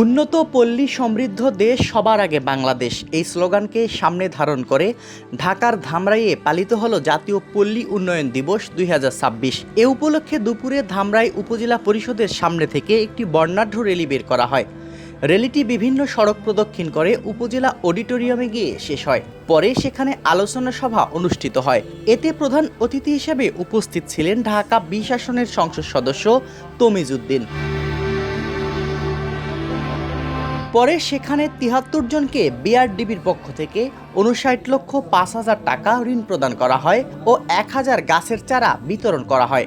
উন্নত পল্লী সমৃদ্ধ দেশ সবার আগে বাংলাদেশ এই স্লোগানকে সামনে ধারণ করে ঢাকার ধামরাইয়ে পালিত হলো জাতীয় পল্লী উন্নয়ন দিবস 2026। এ উপলক্ষে দুপুরে ধামরাই উপজেলা পরিষদের সামনে থেকে একটি বর্ণাঢ্য র্যালি বের করা হয়। র্যালিটি বিভিন্ন সড়ক প্রদক্ষিণ করে উপজেলা অডিটোরিয়ামে গিয়ে শেষ হয়। পরে সেখানে আলোচনা সভা অনুষ্ঠিত হয়। এতে প্রধান অতিথি হিসেবে উপস্থিত ছিলেন ঢাকা 20 আসনের সংসদ সদস্য তমিজ উদ্দিন। পরে সেখানে ৭৩ জনকে বিআরডিবির পক্ষ থেকে ৫৯,৫০০০ টাকা ঋণ প্রদান করা হয় ও ১,০০০ গাছের চারা বিতরণ করা হয়।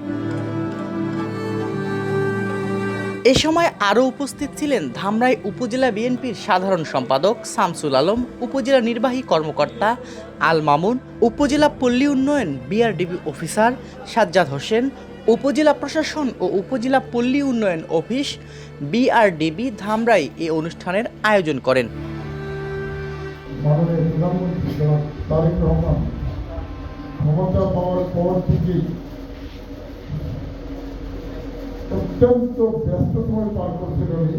এ সময় আরও উপস্থিত ছিলেন ধামরাই উপজেলা বিএনপির সাধারণ সম্পাদক শামসুল আলম, উপজেলা নির্বাহী কর্মকর্তা আল মামুন, উপজেলা পল্লী উন্নয়ন বিআরডিবি অফিসার সাজ্জাদ হোসেন, উপজেলা প্রশাসন ও উপজেলা পল্লী উন্নয়ন অফিস বিআরডিবি ধামরাই এই অনুষ্ঠানের আয়োজন করেন। অত্যন্ত ব্যস্ত সময় পার করছিলেন।